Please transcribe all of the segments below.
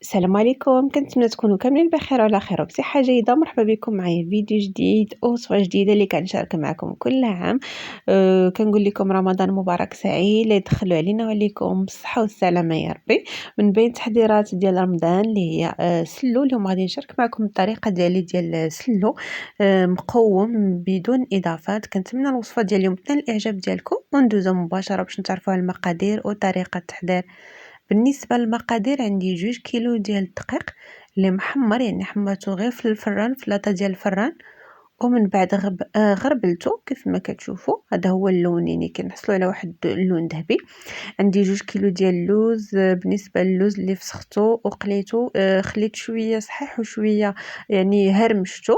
السلام عليكم، كنتمنى تكونوا كاملين بخير وعلى خير وبصحة جيدة. مرحبا بكم معايا في فيديو جديد ووصفة جديدة اللي كنشارك معكم كل عام. كنقول لكم رمضان مبارك سعيد، لا يدخلوا علينا وعليكم بالصحة والسلامة يا ربي. من بين التحضيرات ديال رمضان اللي هي سلو. اليوم غادي نشارك معكم الطريقة ديال سلو مقوم بدون اضافات. كنتمنى الوصفة ديال اليوم تنال الاعجاب ديالكم، وندوزو مباشرة باش نتعرفوا على المقادير وطريقة التحضير. بالنسبة للمقادير، عندي 2 كيلو ديال الدقيق اللي محمر، يعني حمرته غير في الفران، في لاطه ديال الفران، ومن بعد غربلته كيف ما كتشوفوا. هذا هو اللون، يعني كنحصلوا على واحد اللون ذهبي. عندي 2 كيلو ديال اللوز. بالنسبه للوز اللي فسختو وقليتو، خليت شويه صحيح وشويه يعني هرمشتو.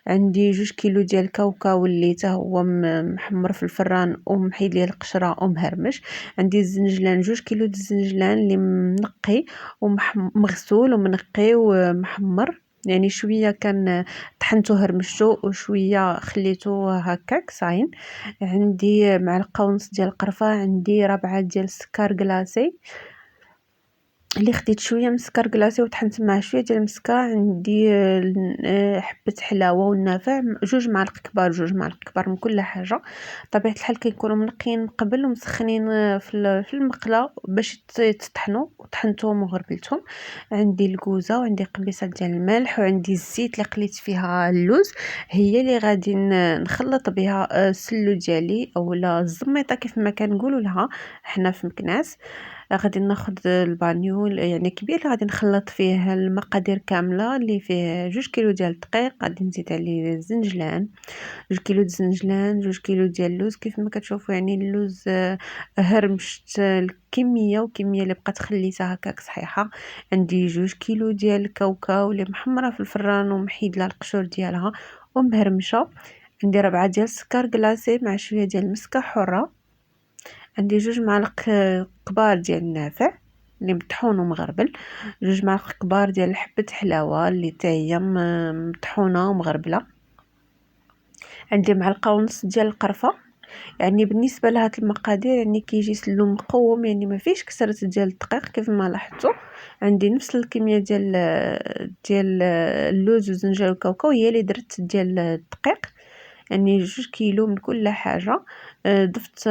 عندي 2 كيلو ديال الكاوكاو اللي حتى هو محمر في الفران ومحيد ليه القشره ومهرمش. عندي الزنجلان، 2 كيلو د الزنجلان اللي منقي ومغسول ومنقي ومحمر، يعني شويه كان طحنته هرمشته وشويه خليته هكاك صاين. عندي معلقه ونص ديال القرفه. عندي ربعه ديال السكر كلاصي اللي خديت شويه من السكر كلاصي وطحنت معاه شويه ديال المسكه. عندي حبه حلاوه والنافع، 2 معالق كبار من كل حاجه. طبيعه الحال كيكونوا منقيين قبل ومسخنين في المقله باش يتطحنوا، وطحنتهم وغربلتهم. عندي الكوزه وعندي قبيصه ديال الملح، وعندي الزيت اللي قليت فيها اللوز، هي اللي غادي نخلط بها السلو ديالي اولا الزميطه كيف ما كنقولوا لها حنا في مكناس. غادي ناخذ البانيول يعني كبير، غادي نخلط فيه المقادير كامله اللي فيه 2 كيلو ديال الدقيق. غادي نزيد عليه الزنجلان، 2 كيلو د الزنجلان، 2 كيلو ديال اللوز كيف ما كتشوفوا. يعني اللوز هرمشت الكميه وكميه اللي بقات خليتها هكاك صحيحه. عندي 2 كيلو ديال الكاوكاو اللي محمره في الفران ومحيد لها القشور ديالها ومهرمشه. عندي 4 ديال السكر كلاصي مع شويه ديال المسكه حره. عندي 2 معالق كبار ديال النافع اللي مطحون ومغربل. 2 معالق كبار ديال حبة حلاوة اللي حتى هي مطحونة ومغربلة. عندي معلقة ونص ديال القرفة. يعني بالنسبة لهاد المقادير يعني كيجي سلو مقوم، يعني ما فيش كسرت ديال الدقيق كيف ما لاحظتوا. عندي نفس الكمية ديال اللوز والزنجر والكاوكاو هي اللي درت ديال الدقيق، يعني 2 كيلو من كل حاجة. ضفت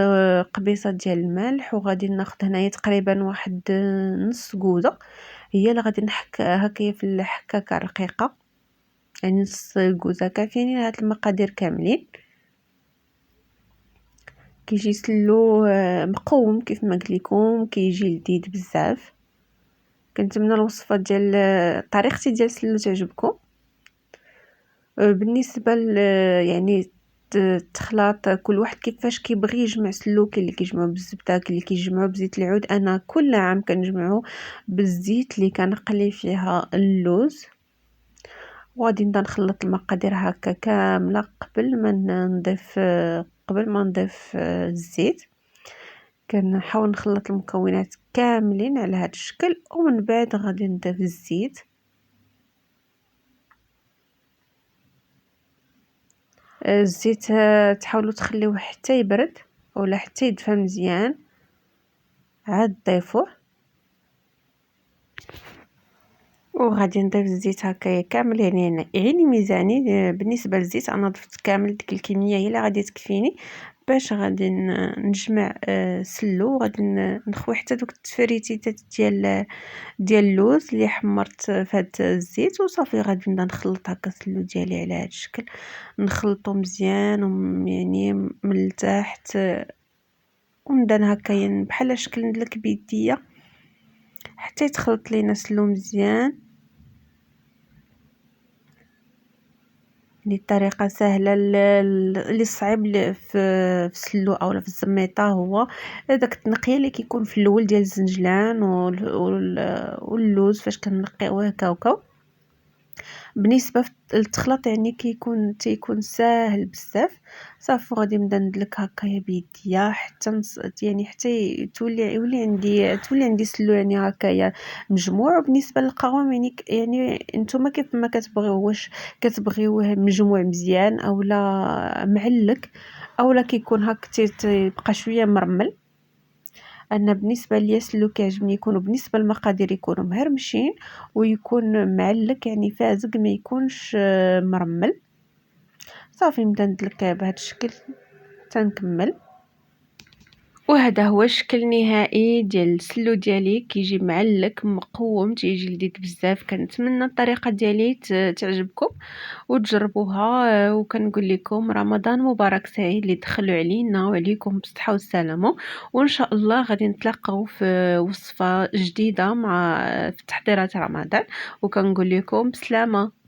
قبيصة ديال الملح، وغادي ناخذ هنايا تقريبا واحد نص كوزة، هي اللي غادي نحك هكايا في الحكاكة رقيقة، يعني نص كوزة كافيين لهاد المقادير كاملين. كيجي سلو مقوم كيف ما قلت لكم، كيجي لذيذ بزاف. كنتمنى الوصفه ديال طريقتي ديال سلو تعجبكم. بالنسبه يعني التخلاط، كل واحد كيفاش كيبغي يجمع سلو. كاين اللي كيجمعو بالزبده، كاين اللي كيجمعو بزيت العود. انا كل عام كنجمعو بالزيت اللي كنقلي فيها اللوز. وغادي نبدا نخلط المقادير هكا كامله قبل ما نضيف الزيت. كنحاول نخلط المكونات كاملين على هذا الشكل، ومن بعد غادي نضيف الزيت. الزيت تحاولوا تخليوه حتى يبرد ولا حتى يدفى مزيان عاد ضيفوه. وغادي نضيف الزيت هكايا كامل، يعني ميزاني. بالنسبه للزيت انا ضفت كامل ديك الكميه هي اللي غادي تكفيني باش غادي نجمع سلو. غادي نخوي حتى دوك التفريتيات ديال اللوز اللي حمرت في هذا الزيت، وصافي غادي نبدا نخلط هكا السلو ديالي على هذا الشكل. نخلطو مزيان يعني من التحت، ونبدا هكايا بحال شكل ندلك بيديا حتى يتخلط لينا سلو مزيان. يعني الطريقه سهله. اللي صعيب في السلو اولا في الزميطه هو داك التنقيه اللي كيكون في الاول ديال الزنجلان واللوز فاش كنقيوه كاوكاو. بالنسبه للتخلط يعني تيكون ساهل بزاف. صافي غادي نبدا ندلك هكايا بيديا حتى يولي عندي سلو يعني هكايا مجموع. وبالنسبه للقوام يعني نتوما كيف ما كتبغيو، واش كتبغيوه مجموع مزيان اولا معلك اولا كيكون هكا تيبقى شويه مرمل. أن بالنسبة ليا السلو كيعجبني يكونوا بالنسبة للمقادير يكونوا مهرمشين ويكون معلك، يعني فازق، ما يكونش مرمل. صافي نبدا ندلك بهذا الشكل تنكمل. وهذا هو الشكل النهائي ديال السلو ديالي، كيجي معلك مقوم، تيجي لذيذ بزاف. كنتمنى الطريقه ديالي تعجبكم وتجربوها. وكنقول لكم رمضان مبارك سعيد اللي دخلوا علينا وعليكم بالصحه والسلامه. وان شاء الله غادي نتلاقاو في وصفه جديده مع في تحضيرات رمضان. وكنقول لكم بسلامه.